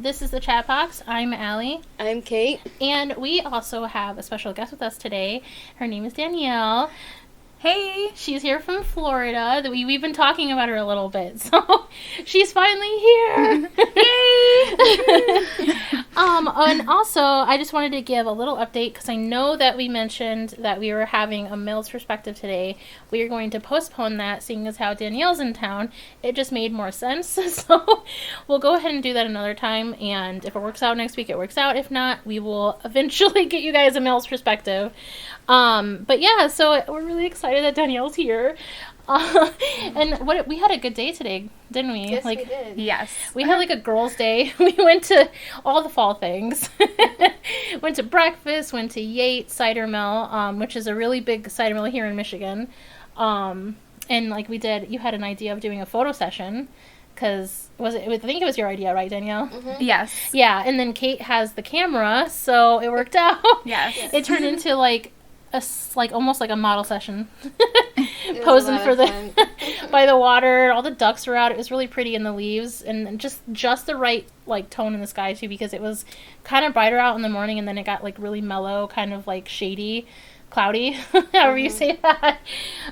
This is the Chat Box. I'm Ali. I'm Kate. And we also have a special guest with us today. Her name is Danielle. Hey! She's here from Florida. We've been talking about her a little bit, so she's finally here. Yay! And also, I just wanted to give a little update because I know that we mentioned that we were having a Mills perspective today. We are going to postpone that, seeing as how Danielle's in town. It just made more sense, so we'll go ahead and do that another time, and if it works out next week, it works out. If not, we will eventually get you guys a Mills perspective. But yeah, so we're really excited that Danielle's here. And we had a good day today, didn't we? Yes, we did. Yes. We had like a girls' day. We went to all the fall things. Went to breakfast, went to Yates Cider Mill, which is a really big cider mill here in Michigan. And like you had an idea of doing a photo session. Because, I think it was your idea, right, Danielle? Mm-hmm. Yes. Yeah, and then Kate has the camera, so it worked out. Yes. It turned into like almost like a model session. Posing for by the water. All the ducks were out. It was really pretty in the leaves, and just the right like tone in the sky too, because it was kind of brighter out in the morning, and then it got like really mellow, kind of like shady, cloudy, however you say that.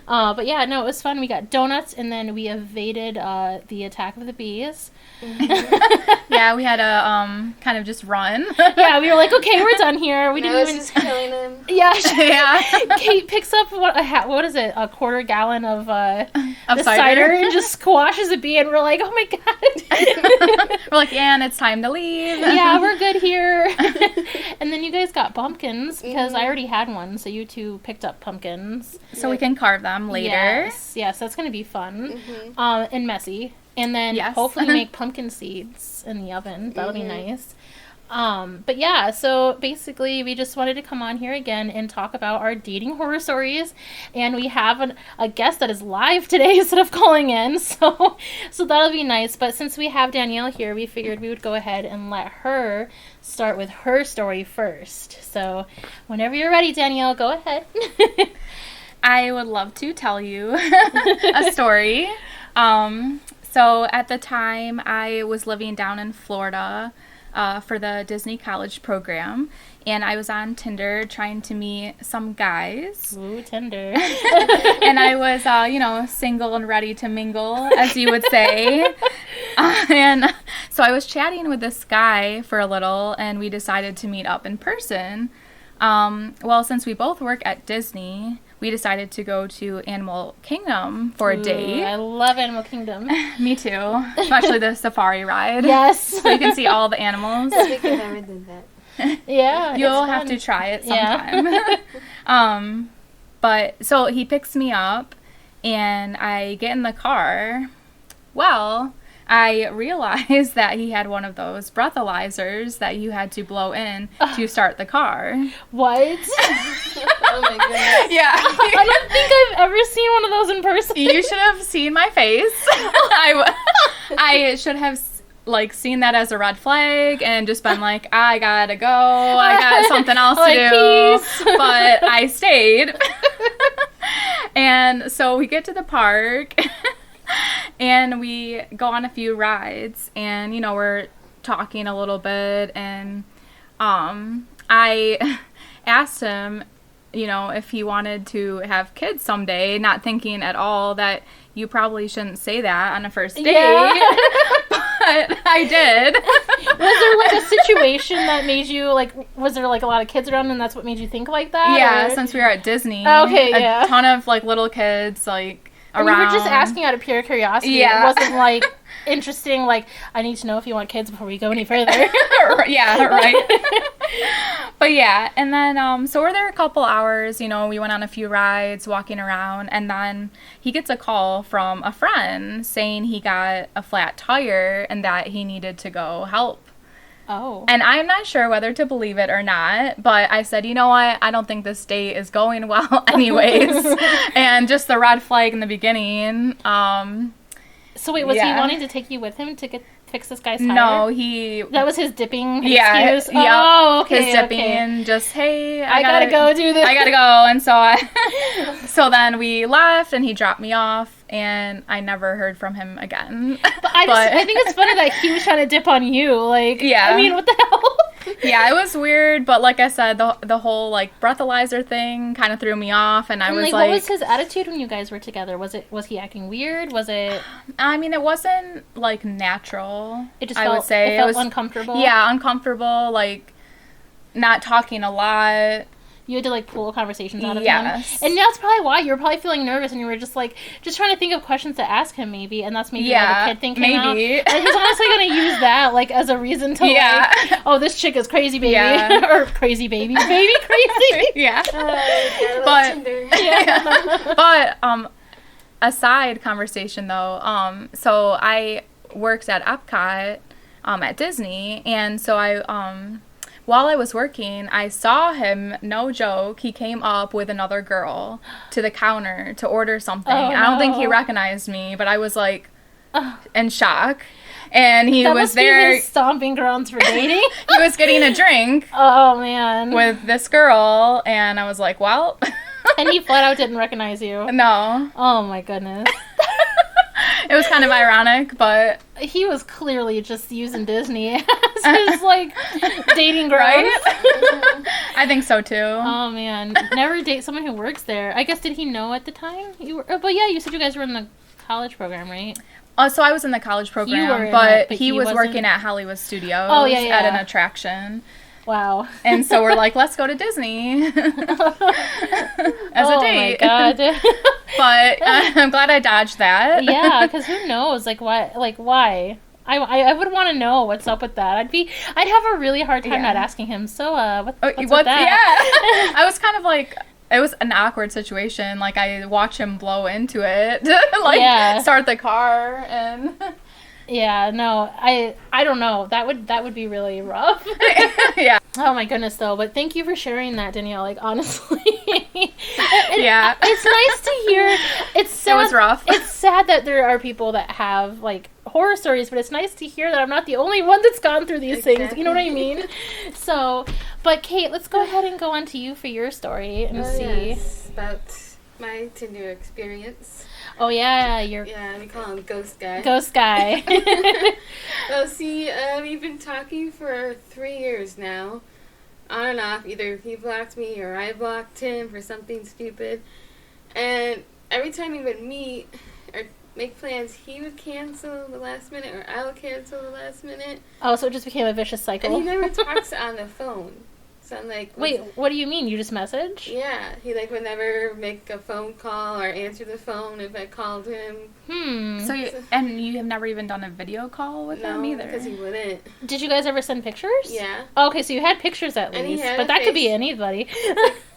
But yeah, no, it was fun. We got donuts, and then we evaded the attack of the bees. Yeah, we had a kind of just run. Yeah, we were like, okay, we're done here. We didn't even just killing them. Yeah, yeah. Kate picks up what is it? A quarter gallon of Of cider and just squashes a bee, and we're like, oh my god. We're like, and it's time to leave. Yeah, we're good here. And then you guys got pumpkins because I already had one, so you two picked up pumpkins. So we can carve them later. Yes, that's gonna be fun. And messy. And then hopefully make pumpkin seeds in the oven. That'll be nice. But yeah, so basically we just wanted to come on here again and talk about our dating horror stories. And we have a guest that is live today instead of calling in. So that'll be nice. But since we have Danielle here, we figured we would go ahead and let her start with her story first. So whenever you're ready, Danielle, go ahead. I would love to tell you a story. So at the time, I was living down in Florida for the Disney College program, and I was on Tinder trying to meet some guys. Ooh, Tinder. And I was, single and ready to mingle, as you would say. And so I was chatting with this guy for a little, and we decided to meet up in person. Well, since we both work at Disney, we decided to go to Animal Kingdom for a date. I love Animal Kingdom. Me too. Especially the safari ride. Yes. So you can see all the animals. I think I never did that. Yeah. You'll have to try it sometime. Yeah. But so he picks me up and I get in the car. Well, I realized that he had one of those breathalyzers that you had to blow in to start the car. What? Oh my goodness. Yeah. I don't think I've ever seen one of those in person. You should have seen my face. I should have seen that as a red flag and just been like, I gotta go. I got something else to do. Peace. But I stayed. And so we get to the park. And we go on a few rides, and, we're talking a little bit, and I asked him, if he wanted to have kids someday, not thinking at all that you probably shouldn't say that on a first date. Yeah. But I did. Was there, a situation that made you, was there, a lot of kids around, and that's what made you think like that? Yeah, or? Since we were at Disney. Okay, yeah. A ton of, little kids, And you were just asking out of pure curiosity. Yeah. It wasn't interesting, I need to know if you want kids before we go any further. Yeah, right. But yeah, and then, so we're there a couple hours, we went on a few rides, walking around, and then he gets a call from a friend saying he got a flat tire and that he needed to go help. Oh. And I'm not sure whether to believe it or not, but I said, you know what, I don't think this date is going well anyways. And just the red flag in the beginning. So wait, was he wanting to take you with him to get fix this guy's tire? No, he... That was his dipping Yeah, excuse? yep. Oh, okay, His dipping, okay. just, hey, I gotta go do this. I gotta go, and so then we left, and he dropped me off, and I never heard from him again. But I think it's funny that he was trying to dip on you, like, Yeah. I mean, what the hell? Yeah, it was weird, but like I said, the whole, like, breathalyzer thing kind of threw me off, and I was like... What was his attitude when you guys were together? Was he acting weird? Was it... I mean, it wasn't, like, natural, It just I felt, would say. it felt was uncomfortable? Yeah, uncomfortable, like, not talking a lot. You had to, like, pull conversations out of Yes. him. And that's probably why. You were probably feeling nervous, and you were just, like, just trying to think of questions to ask him, maybe. And that's maybe why the kid thing came out. maybe. Like, he's honestly going to use that, like, as a reason to, Yeah. like, oh, this chick is crazy, baby. Yeah. Or crazy, baby. Baby crazy. Yeah. But But a side conversation though. So I worked at Epcot at Disney, and so I while I was working, I saw him, no joke, he came up with another girl to the counter to order something. Oh, I don't think he no. recognized me, but I was like in shock. And he That was must there. be his stomping grounds for dating. He was getting a drink Oh, man. with this girl, and I was like, well, And he flat out didn't recognize you. no. Oh, my goodness. It was kind of ironic, but He was clearly just using Disney as his, like, dating ground. right? I think so too. Oh, man. Never date someone who works there. I guess, did he know at the time? You were, but yeah, you said you guys were in the college program, right? So I was in the college program, were in but, it, but he he was wasn't? working at Hollywood Studios Oh, yeah, at yeah. an attraction. Wow. And so we're like, let's go to Disney as a date. Oh, my God. But I'm glad I dodged that. Yeah, because who knows? Like, why? Like, why? I would want to know what's up with that. I'd have a really hard time Yeah. not asking him. So, what's What? with that? Yeah. I was kind of like, it was an awkward situation. Like, I watch him blow into it, like Yeah. start the car, and Yeah, no, I don't know. That would be really rough. yeah, Oh my goodness, though. But thank you for sharing that, Danielle. Like, honestly, yeah. it's nice to hear. It's sad. It was rough. It's sad that there are people that have like horror stories, but it's nice to hear that I'm not the only one that's gone through these things. You know what I mean? So, but Kate, let's go ahead and go on to you for your story and see. Yes, about my Tinder experience. Oh yeah, your Yeah, we call him Ghost Guy. ghost guy. Well, see, we've been talking for 3 years now. On and off. Either he blocked me or I blocked him for something stupid. And every time we would meet or make plans, he would cancel the last minute or I would cancel the last minute. Oh, so it just became a vicious And he cycle. never talks on the phone. So I'm like, Wait, what do you mean? You just message? Yeah, he like would never make a phone call or answer the phone if I called him. So you have never even done a video call with him No, either? because he wouldn't. Did you guys ever send pictures? Yeah. Okay, so you had pictures at And he least, had but a that could be face- anybody.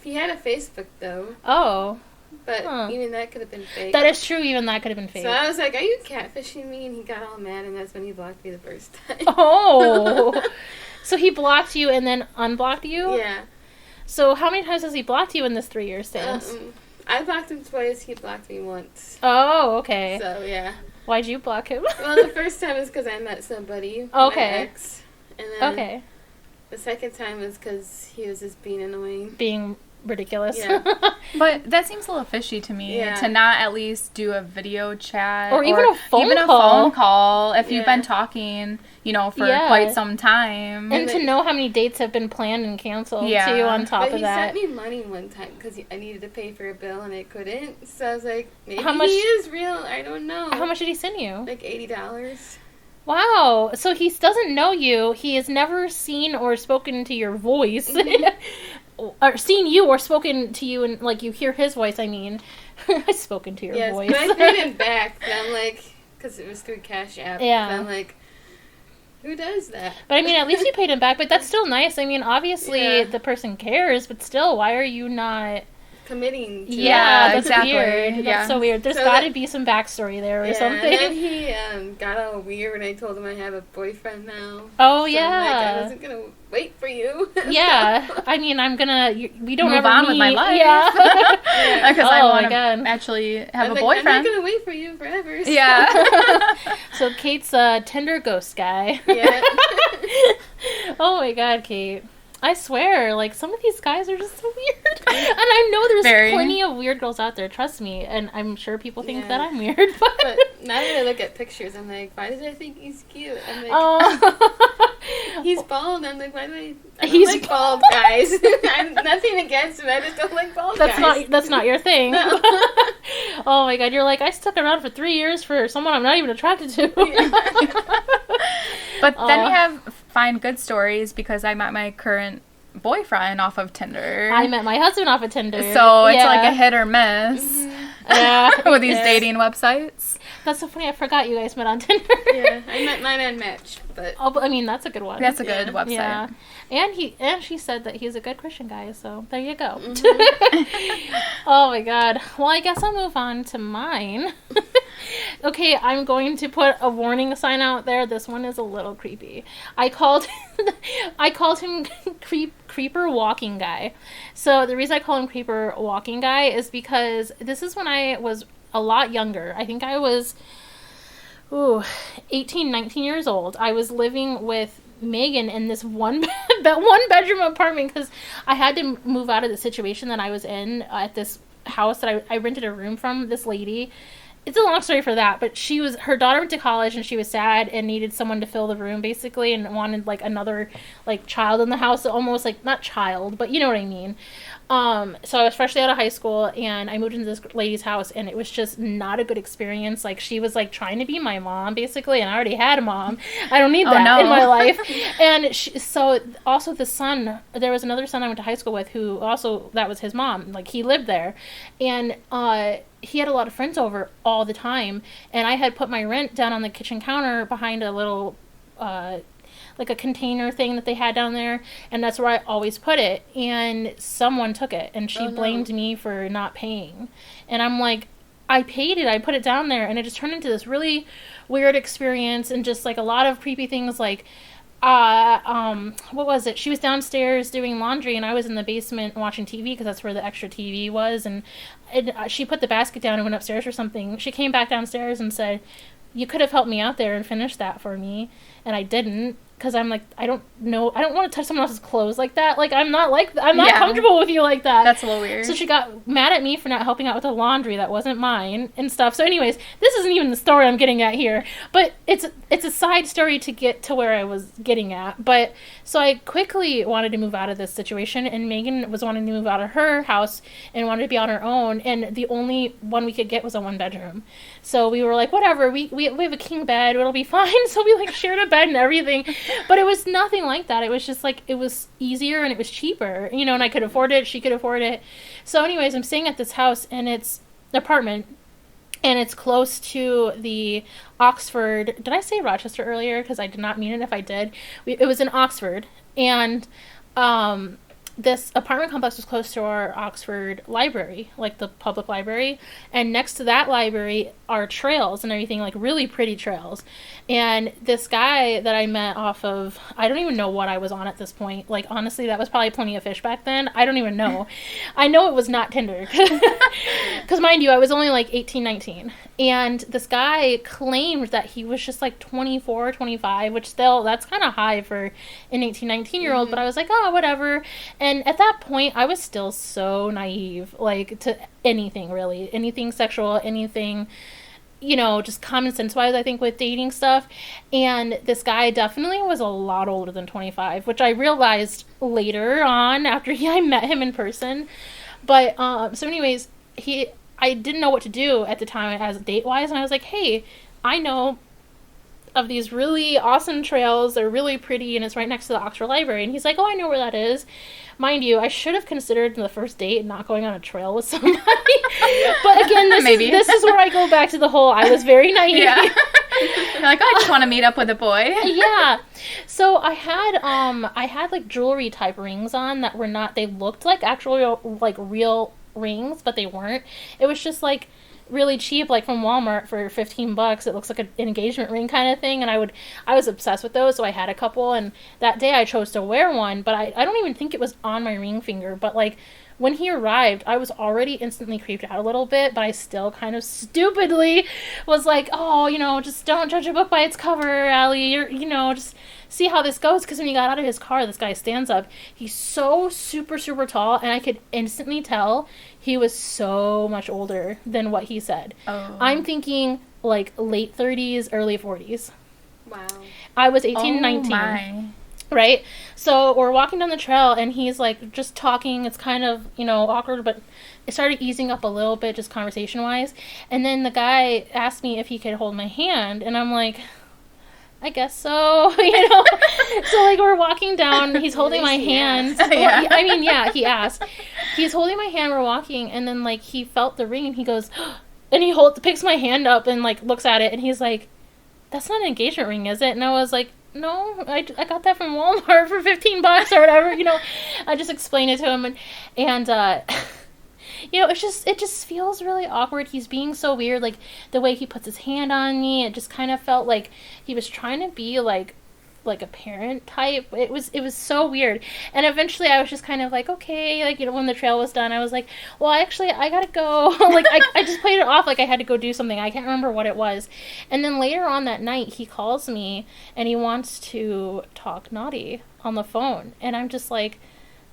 He had a Facebook though, Oh, but Huh. even that could have been fake. that is true. Even that could have been fake. So I was like, "Are you catfishing me?" And he got all mad, and that's when he blocked me the first time. Oh, so he blocked you and then unblocked you? Yeah. So how many times has he blocked you in this 3-year stint? I blocked him twice. He blocked me once. Oh, okay. So yeah. Why'd you block him? Well, the first time was because I met somebody. Okay. My ex. And then Okay, the second time was because he was just being annoying. being ridiculous. Yeah. But that seems a little fishy to me, Yeah. to not at least do a video chat Or even a phone call. phone call if you've Yeah. been talking, for Yeah. quite some time. And to know how many dates have been planned and canceled Yeah. too on top But of he that. sent me money one time because I needed to pay for a bill and I couldn't. So I was like, maybe How much- he is real. I don't know. How much did he send you? Like $80. Wow. So he doesn't know you. He has never seen or spoken to your voice. Or seen you or spoken to you and like you hear his voice, I mean. I've spoken to your Yes, voice. but I paid him back. But I'm like, because it was through Cash App. Yeah. But I'm like, who does that? But I mean, at least you paid him back. But that's still nice. I mean, obviously Yeah. the person cares, but still, why are you not? committing to Yeah, that's exactly. weird. Yeah. That's so weird. There's So got to be some backstory there or something. And then he got all weird when I told him I have a boyfriend now. Oh, So yeah. I'm like, I wasn't going to wait for you. Yeah. I mean, I'm going to... We don't Move ever on meet. with my life. Yeah. Because I Oh, want my to God. actually have I'm a like, boyfriend. I'm not going to wait for you forever. So. Yeah. So Kate's a Tinder ghost guy. Yeah. Oh, my God, Kate. I swear, like, some of these guys are just so weird. And I know there's Very. plenty of weird girls out there, trust me. And I'm sure people think Yeah. that I'm weird. But now that I look at pictures, I'm like, why did I think he's cute? I'm like, oh. he's bald. I'm like, why do I don't He's like bald guys. I'm nothing against him. I just don't like bald guys. That's not your thing. No. Oh my God, you're like, I stuck around for 3 years for someone I'm not even attracted to. But then you find good stories because I met my current boyfriend off of Tinder. I met my husband off of Tinder. So it's Yeah. like a hit or miss Yeah. with these dating websites. That's so funny. I forgot you guys met on Tinder. Yeah, I met mine on Match, but Oh, but I mean, that's a good one. That's a good Yeah. website. Yeah. And she said that he's a good Christian guy, so there you go. Oh my God. Well, I guess I'll move on to mine. Okay, I'm going to put a warning sign out there. This one is a little creepy. I called him creeper walking guy. So the reason I call him creeper walking guy is because this is when I was a lot younger. I think I was 18, 19 years old. I was living with Megan in this one bedroom apartment because I had to move out of the situation that I was in at this house that I rented a room from this lady. It's a long story for that, but her daughter went to college and she was sad and needed someone to fill the room basically and wanted like another like child in the house, almost like not child, but you know what I mean. So I was freshly out of high school and I moved into this lady's house and it was just not a good experience. Like she was like trying to be my mom basically, and I already had a mom. I don't need that in my life. And so also the son, there was another son I went to high school with who also, that was his mom. Like he lived there and, he had a lot of friends over all the time, and I had put my rent down on the kitchen counter behind a little, like a container thing that they had down there, and that's where I always put it, and someone took it, and she blamed me for not paying, and I'm like, I paid it, I put it down there, and it just turned into this really weird experience, and just like a lot of creepy things, like, what was it? She was downstairs doing laundry and I was in the basement watching TV because that's where the extra TV was, and she put the basket down and went upstairs or something. She came back downstairs and said, you could have helped me out there and finished that for me, and I didn't. Because I'm like, I don't know, I don't want to touch someone else's clothes like that. Like, I'm not comfortable with you like that. That's a little weird. So she got mad at me for not helping out with the laundry that wasn't mine and stuff. So anyways, this isn't even the story I'm getting at here. But it's a side story to get to where I was getting at. But so I quickly wanted to move out of this situation, and Megan was wanting to move out of her house and wanted to be on her own. And the only one we could get was a 1-bedroom. So we were like, whatever, we have a king bed, it'll be fine. So we like shared a bed and everything. But it was nothing like that. It was just like, it was easier and it was cheaper, you know, and I could afford it, she could afford it. So anyways, I'm staying at this house and it's an apartment and it's close to the Oxford. Did I say Rochester earlier? Because I did not mean it if I did. It was in Oxford, and this apartment complex was close to our Oxford library, like the public library, and next to that library are trails and everything, like really pretty trails. And this guy that I met off of, I don't even know what I was on at this point. Like, honestly, that was probably Plenty of Fish back then. I don't even know. I know it was not Tinder. Because, mind you, I was only like 18, 19. And this guy claimed that he was just like 24, 25, which still, that's kind of high for an 18, 19-year-old. Mm-hmm. But I was like, oh, whatever. And at that point, I was still so naive, like, to anything, really. Anything sexual, anything, you know, just common sense-wise, I think, with dating stuff. And this guy definitely was a lot older than 25, which I realized later on after I met him in person. But, so anyways, I didn't know what to do at the time as date-wise, and I was like, hey, I know of these really awesome trails. They're really pretty, and it's right next to the Oxford Library. And he's like, oh, I know where that is. Mind you, I should have considered the first date not going on a trail with somebody. But again, this is where I go back to the whole, I was very naive. Yeah. You're like, oh, I just want to meet up with a boy. Yeah. So I had like jewelry type rings on that were not, they looked like actual like real rings, but they weren't. It was just like really cheap, like from Walmart for $15. It looks like an engagement ring kind of thing, and I was obsessed with those, so I had a couple, and that day I chose to wear one, but I don't even think it was on my ring finger, but like when he arrived, I was already instantly creeped out a little bit, but I still kind of stupidly was like, oh, just don't judge a book by its cover, Allie. Just see how this goes. Because when he got out of his car, this guy stands up. He's so super, super tall, and I could instantly tell he was so much older than what he said. Oh. I'm thinking like late 30s, early 40s. Wow. I was 18, 19. My. Right? So we're walking down the trail, and he's like just talking. It's kind of, awkward, but it started easing up a little bit just conversation-wise. And then the guy asked me if he could hold my hand, and I'm like, I guess so, So like we're walking down, he's holding my hand. Yeah. Well, he asked. He's holding my hand, we're walking, and then like he felt the ring, and he goes, and he picks my hand up and like looks at it, and he's like, that's not an engagement ring, is it? And I was like, no, I got that from Walmart for $15 or whatever, I just explained it to him, and it just feels really awkward. He's being so weird, like the way he puts his hand on me, it just kind of felt like he was trying to be like a parent type. It was so weird, and eventually I was just kind of like, okay, like, when the trail was done, I was like, well, actually I gotta go. Like I just played it off like I had to go do something. I can't remember what it was. And then later on that night he calls me and he wants to talk naughty on the phone, and I'm just like,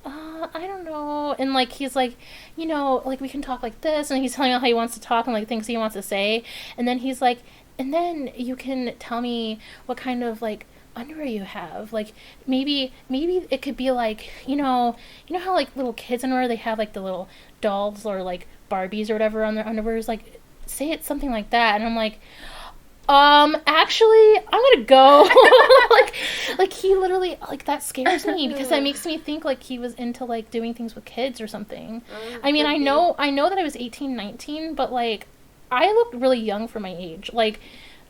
I don't know. And like he's like, like we can talk like this, and he's telling me how he wants to talk and like things he wants to say, and then he's like, and then you can tell me what kind of like underwear you have, like maybe it could be like, you know how like little kids underwear, they have like the little dolls or like Barbies or whatever on their underwears, like say it something like that. And I'm like, actually I'm gonna go. like he literally, like, that scares me because that makes me think like he was into like doing things with kids or something. I know that I was 18, 19, but like I looked really young for my age. Like,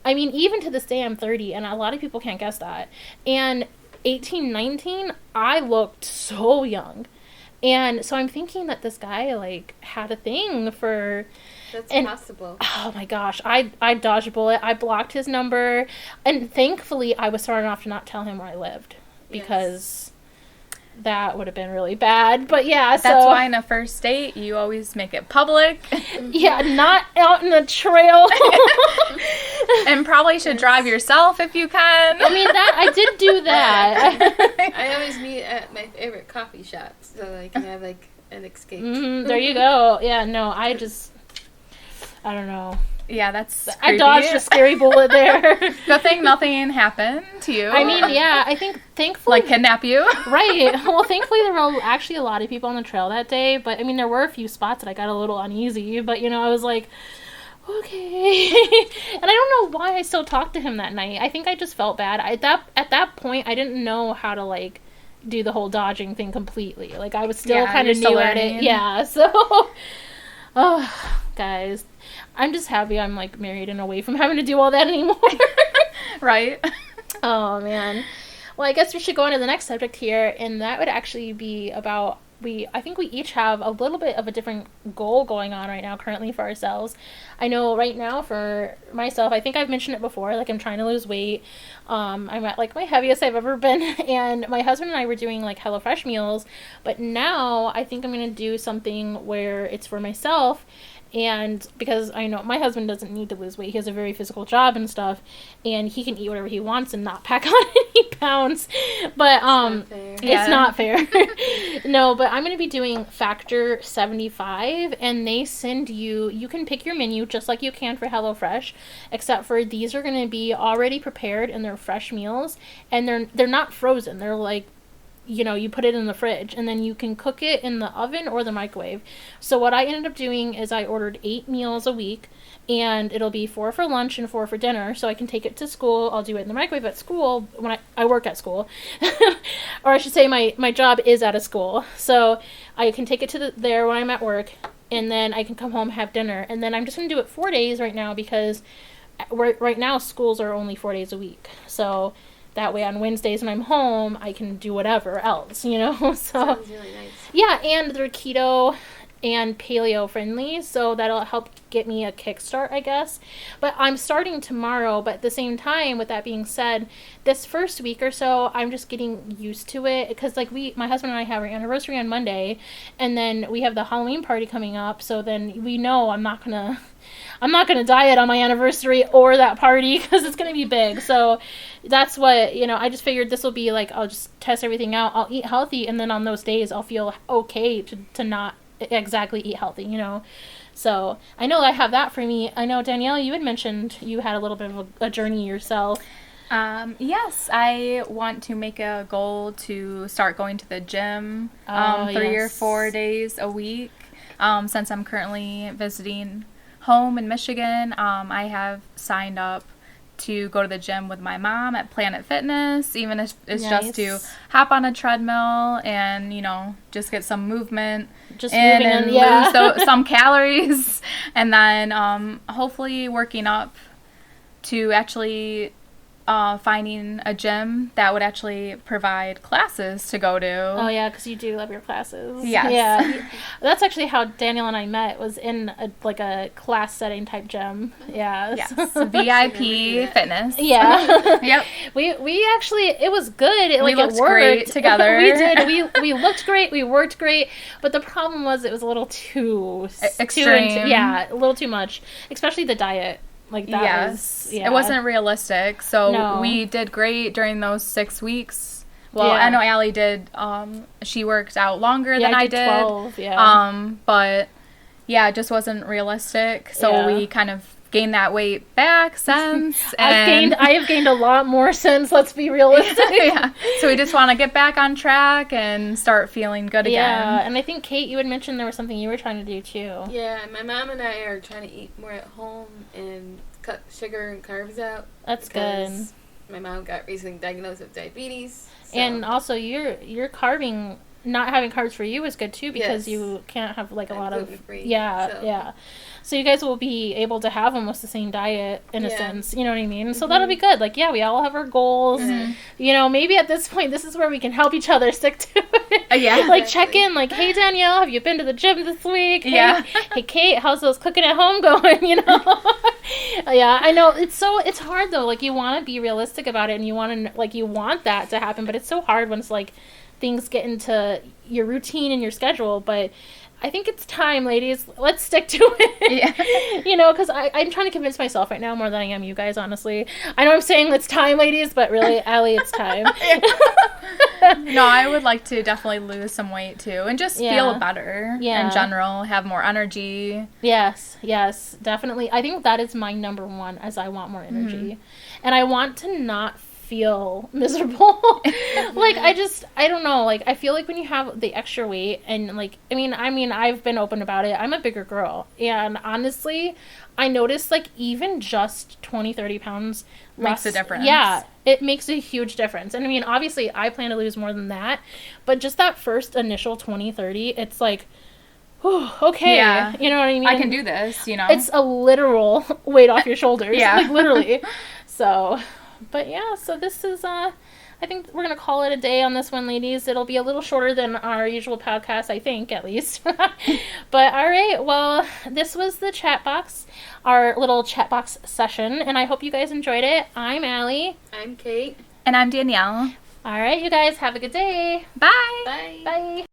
even to this day, I'm 30, and a lot of people can't guess that. And 18, 19, I looked so young. And so I'm thinking that this guy, like, had a thing for... That's possible. Oh, my gosh. I dodged a bullet. I blocked his number. And thankfully, I was smart enough to not tell him where I lived. Because... that would have been really bad, but yeah, so... That's why in a first date, you always make it public. Yeah, not out in the trail. And probably should drive yourself if you can. I did do that. I always meet at my favorite coffee shop, so I can have, like, an escape. There you go. Yeah, no, I don't know. Yeah, that's creepy. I dodged a scary bullet there. Good thing nothing happened to you. I think thankfully... Like kidnap you? Right. Well, thankfully there were actually a lot of people on the trail that day, but there were a few spots that I got a little uneasy, but I was like, okay. And I don't know why I still talked to him that night. I think I just felt bad. At that point, I didn't know how to, like, do the whole dodging thing completely. Like, I was still kind of new at it. Yeah, so... Oh, guys, I'm just happy I'm, like, married and away from having to do all that anymore. Right? Oh, man. Well, I guess we should go on to the next subject here, and that would actually be about... I think we each have a little bit of a different goal going on right now currently for ourselves. I know right now for myself, I think I've mentioned it before, like I'm trying to lose weight. I'm at like my heaviest I've ever been, and my husband and I were doing like HelloFresh meals, but now I think I'm going to do something where it's for myself. And because I know my husband doesn't need to lose weight, he has a very physical job and stuff, and he can eat whatever he wants and not pack on any pounds. But it's not fair. No, but I'm going to be doing Factor 75, and they send you can pick your menu just like you can for HelloFresh, except for these are going to be already prepared and they're fresh meals, and they're not frozen. They're like, you put it in the fridge, and then you can cook it in the oven or the microwave. So what I ended up doing is I ordered 8 meals a week, and it'll be 4 for lunch and 4 for dinner, so I can take it to school. I'll do it in the microwave at school when I work at school. Or I should say my job is at a school. So I can take it to there when I'm at work, and then I can come home, have dinner. And then I'm just going to do it 4 days right now because right now schools are only 4 days a week. So... that way on Wednesdays when I'm home, I can do whatever else, So, sounds really nice. Yeah, and they're keto, and paleo friendly, so that'll help get me a kickstart, I guess. But I'm starting tomorrow, but at the same time, with that being said, this first week or so, I'm just getting used to it, because like my husband and I have our anniversary on Monday, and then we have the Halloween party coming up, so then we know I'm not gonna diet on my anniversary or that party, because it's gonna be big. So that's what, I just figured this will be like, I'll just test everything out, I'll eat healthy, and then on those days I'll feel okay to not exactly eat healthy, So I know I have that for me. I know, Danielle, you had mentioned you had a little bit of a journey yourself. Yes, I want to make a goal to start going to the gym 3 or 4 days a week. Since I'm currently visiting home in Michigan, I have signed up to go to the gym with my mom at Planet Fitness, even if it's just to hop on a treadmill and, just get some movement and lose some calories, and then hopefully working up to actually finding a gym that would actually provide classes to go to. Oh, yeah, because you do love your classes. Yes. Yeah. That's actually how Danielle and I met, was in a class setting type gym. Yeah. Yes. VIP fitness. Yeah. Yep. We actually, it was good. We looked great together. We did. We looked great. We worked great. But the problem was it was a little too extreme. A little too much. Especially the diet. Like that was, it wasn't realistic. So we did great during those 6 weeks. Well, I know Allie did. She worked out longer than I did. 12, yeah. But it just wasn't realistic. So we kind of gained that weight back since. I have gained a lot more since. Let's be realistic. Yeah. So we just want to get back on track and start feeling good again. Yeah, and I think Kate, you had mentioned there was something you were trying to do too. Yeah, my mom and I are trying to eat more at home and cut sugar and carbs out. That's good. My mom got recently diagnosed with diabetes. So. And also, your carving, not having carbs for you is good too, because you can't have like a lot of yeah. So you guys will be able to have almost the same diet in a sense, you know what I mean? So that'll be good. Like, we all have our goals. Maybe at this point, this is where we can help each other stick to it. Like, check in, like, hey, Danielle, have you been to the gym this week? Hey, Kate, how's those cooking at home going, I know. It's hard, though. Like, you want to be realistic about it, and you want that to happen, but it's so hard when it's, like, things get into your routine and your schedule, but I think it's time, ladies. Let's stick to it. Yeah. Because I'm trying to convince myself right now more than I am you guys, honestly. I know I'm saying it's time, ladies, but really, Allie, it's time. No, I would like to definitely lose some weight, too, and just feel better in general, have more energy. Yes, definitely. I think that is my number one, as I want more energy. And I want to not feel miserable. Like, I don't know, like, I feel like when you have the extra weight, and like, I mean I've been open about it, I'm a bigger girl, and honestly I noticed, like, even just 20-30 pounds makes a difference. It makes a huge difference. And I mean, obviously I plan to lose more than that, but just that first initial 20-30, it's like, whew, okay, you know what I mean? I can do this, It's a literal weight off your shoulders. Like, literally. So, but so this is, I think we're going to call it a day on this one, ladies. It'll be a little shorter than our usual podcast, I think, at least. But, all right, well, this was the chat box, our little chat box session, and I hope you guys enjoyed it. I'm Allie. I'm Kate. And I'm Danielle. All right, you guys, have a good day. Bye. Bye. Bye.